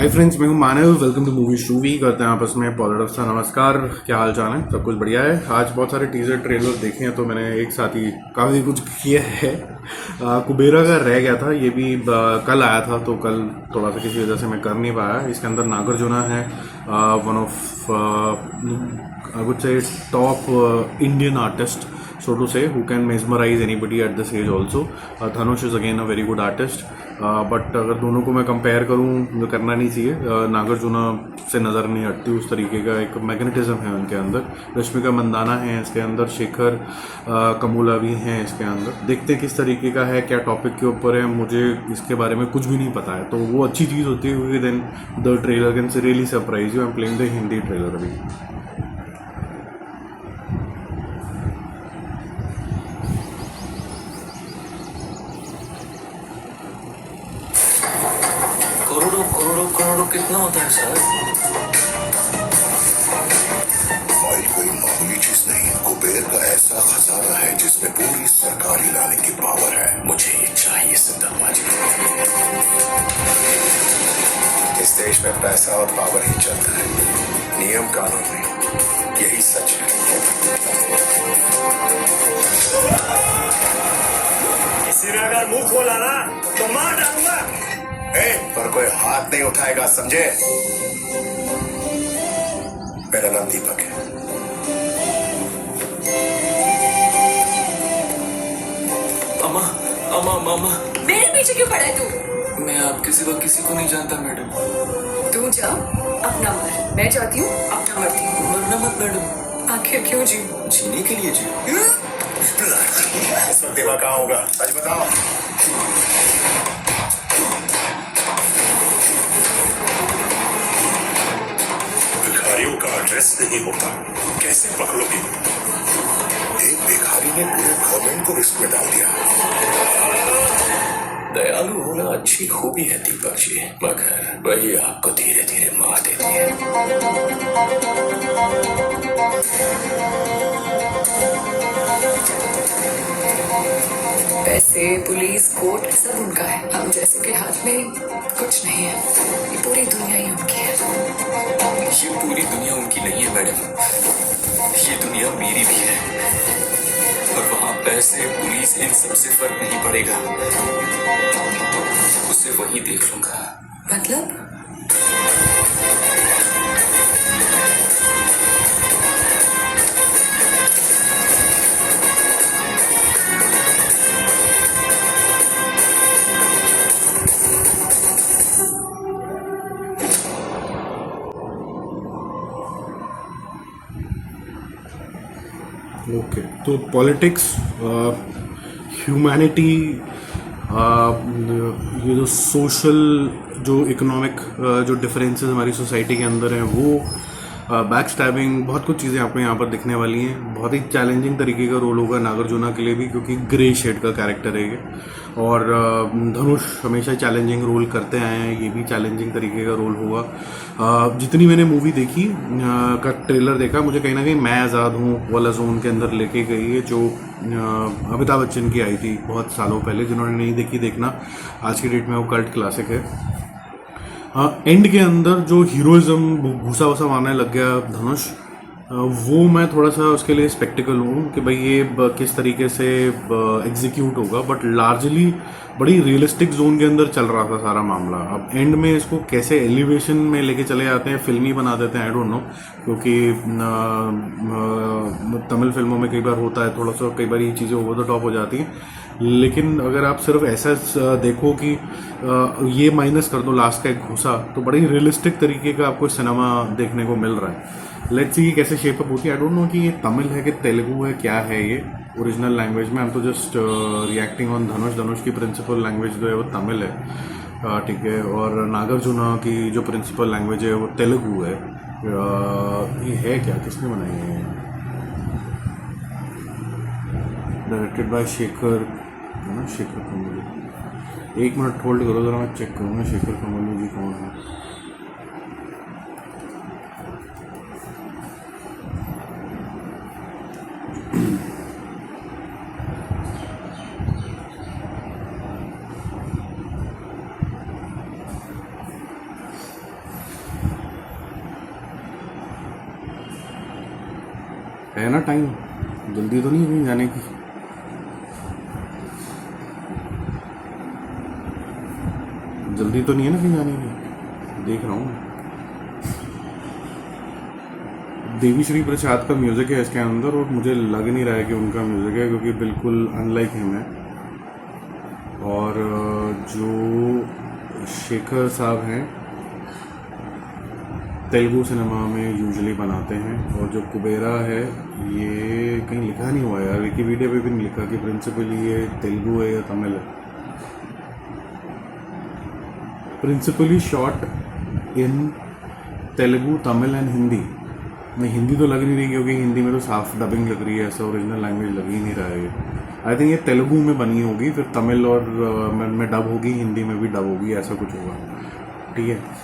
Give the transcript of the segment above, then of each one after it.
हाय friends, मैं हूं Manav. Welcome to movie शूवी। करते हैं आपस में पॉलिटिक्स का नमस्कार। क्या हाल चाल है? सब कुछ बढ़िया है। आज बहुत सारे टीजर ट्रेलर देखे हैं तो मैंने एक साथ ही काफ़ी कुछ किया है। कुबेरा का रह गया था, ये भी कल आया था तो कल थोड़ा सा किसी वजह से मैं कर नहीं पाया। इसके अंदर नागार्जुन है, one of I would say top Indian artist, so to say, who can mesmerize anybody at this age also. Dhanush is again a very good artist, but अगर दोनों को मैं कंपेयर करूँ, जो करना नहीं चाहिए, नागार्जुन से नज़र नहीं हटती। उस तरीके का एक मैग्नेटिज्म है उनके अंदर। रश्मिका मंदाना है इसके अंदर, शेखर कमूला भी हैं इसके अंदर। देखते हैं किस तरीके का है, क्या टॉपिक के ऊपर है। मुझे इसके बारे में कुछ भी नहीं पता है, तो वो अच्छी चीज़ होती है क्योंकि then the trailer can really surprise you. I am playing the Hindi trailer अभी। करोड़ों करोड़ों करोड़ों कितना होता है सर? फाइल कोई मामूली चीज नहीं, कुबेर का ऐसा खजाना है जिसमें पूरी सरकार हिलाने की पावर है। मुझे ये चाहिए सिंदाबाजी। इस देश में पैसा और पावर ही चलता है, नियम कानून नहीं। यही सच है। किसी ने अगर मुंह खोला ना तो मार डालूंगा। पर कोई हाथ नहीं उठाएगा, समझे? मेरा नाम दीपक है। अम्मा अम्मा अम्मा, मेरे पीछे क्यों पड़ा है तू? मैं आपके सिवा किसी को नहीं जानता मैडम। तू जा अपना मर, मैं जाती हूँ अपना मरती हूँ। मरना मत मैडम। आखिर क्यों जी? जीने के लिए जी। इस वक्त दिमाग कहाँ होगा, सच बताओ। भिखारियों का एड्रेस नहीं होता, कैसे पकड़ोगे? एक भिखारी ने पूरे गवर्नमेंट को रिस्क में डाल दिया। दयालु होना अच्छी खूबी है दीपक जी, मगर वही आपको धीरे धीरे मार देती है। पैसे, पुलिस, कोर्ट सब उनका है। हम जैसों के हाथ में कुछ नहीं है। ये पूरी दुनिया ही उनकी है। ये पूरी दुनिया उनकी नहीं है मैडम, ये दुनिया मेरी भी है। और वहाँ पैसे, पुलिस, इन सबसे फर्क नहीं पड़ेगा। उसे वही देख लूंगा। मतलब ओके, तो पॉलिटिक्स, ह्यूमैनिटी, ये जो सोशल, जो इकोनॉमिक जो डिफरेंसेस हमारी सोसाइटी के अंदर हैं, वो बैक स्टैबिंग, बहुत कुछ चीज़ें आपको यहाँ पर दिखने वाली हैं। बहुत ही चैलेंजिंग तरीके का रोल होगा नागार्जुन के लिए भी, क्योंकि ग्रे शेड का कैरेक्टर है ये। और धनुष हमेशा चैलेंजिंग रोल करते आए हैं, ये भी चैलेंजिंग तरीके का रोल होगा। जितनी मैंने मूवी देखी का ट्रेलर देखा, मुझे कहीं ना कहीं मैं आज़ाद हूँ वाला जोन के अंदर लेके गई है, जो अमिताभ बच्चन की आई थी बहुत सालों पहले। जिन्होंने नहीं देखी, देखना, आज की डेट में वो कल्ट क्लासिक है। एंड के अंदर जो हीरोइज्म घुसा वसा मारने लग गया धनुष, वो मैं थोड़ा सा उसके लिए स्पेक्टिकल हूँ कि भाई ये किस तरीके से एग्जीक्यूट होगा। बट लार्जली बड़ी रियलिस्टिक जोन के अंदर चल रहा था सारा मामला। अब एंड में इसको कैसे एलिवेशन में लेके चले जाते हैं, फिल्मी बना देते हैं, आई डोंट नो। क्योंकि तमिल फिल्मों में कई बार होता है थोड़ा सा, कई बार ये चीज़ें ओवर द टॉप हो जाती हैं। लेकिन अगर आप सिर्फ ऐसा देखो कि ये माइनस कर दो लास्ट का एक घुसा, तो बड़ी रियलिस्टिक तरीके का आपको सिनेमा देखने को मिल रहा है। लेट्स सी कैसे शेप अप होती है। आई डोंट नो कि ये तमिल है कि तेलुगु है, क्या है ये ओरिजिनल लैंग्वेज में। आई एम तो जस्ट रिएक्टिंग ऑन धनुष। धनुष की प्रिंसिपल लैंग्वेज जो है वो तमिल है, ठीक है। और नागार्जुन की जो प्रिंसिपल लैंग्वेज है वो तेलुगु है। ये है क्या, किसने बनाई है? डायरेक्टेड बाय शेखर, है ना, शेखर कमलू। एक मिनट होल्ड करो जरा, मैं चेक करूँगा शेखर कमलू जी कौन है। है ना टाइम, जल्दी तो नहीं है कहीं जाने की। जल्दी तो नहीं है ना कहीं जाने की, देख रहा हूँ। देवी श्री प्रसाद का म्यूज़िक है इसके अंदर, और मुझे लग नहीं रहा है कि उनका म्यूज़िक है, क्योंकि बिल्कुल अनलाइक हिम है। और जो शेखर साहब हैं तेलुगु सिनेमा में यूजुअली बनाते हैं, और जो कुबेरा है ये कहीं लिखा नहीं हुआ यार, विकिपीडिया पे भी नहीं लिखा कि प्रिंसिपली ये तेलुगु है या तमिल है। Principally shot in Telugu, Tamil and Hindi. नहीं, हिंदी तो लग नहीं रही, क्योंकि हिंदी में तो साफ डबिंग लग रही है, ऐसा ओरिजिनल लैंग्वेज लग ही नहीं रहा है। आई थिंक ये तेलुगु में बनी होगी, फिर तमिल और में डब होगी, हिंदी में भी डब होगी, ऐसा कुछ होगा। ठीक है।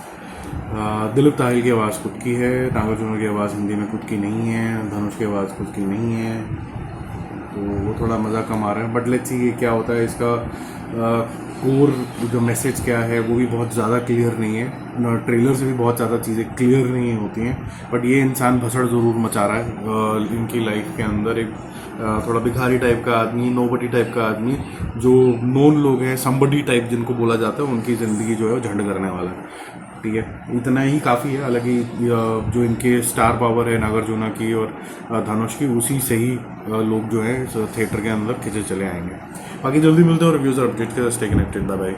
दिलीप ताहिल की आवाज़ खुद की है, नागार्जुना की आवाज़ हिंदी में खुद की नहीं है, धनुष की आवाज़ खुद की नहीं है, तो वो थोड़ा मज़ा कम आ रहा है। बट लेट्स सी ये क्या होता है, इसका कोर जो मैसेज क्या है वो भी बहुत ज़्यादा क्लियर नहीं है। ट्रेलर से भी बहुत ज़्यादा चीज़ें क्लियर नहीं होती हैं, बट ये इंसान भसड़ ज़रूर मचा रहा है इनकी लाइफ के अंदर। एक थोड़ा भिखारी टाइप का आदमी, नोबडी टाइप का आदमी, जो नोन लोग हैं, समबडी टाइप जिनको बोला जाता है, उनकी ज़िंदगी जो है वो झंड करने वाला है। ठीक है, इतना ही काफ़ी है। हालांकि जो इनके स्टार पावर है नागार्जुना की और धनुष की, उसी से ही लोग जो हैं थिएटर के अंदर खिंचे चले आएंगे। बाकी जल्दी मिलते हैं और रिव्यूज़ और अपडेट के, स्टे कनेक्टेड, बाय बाय।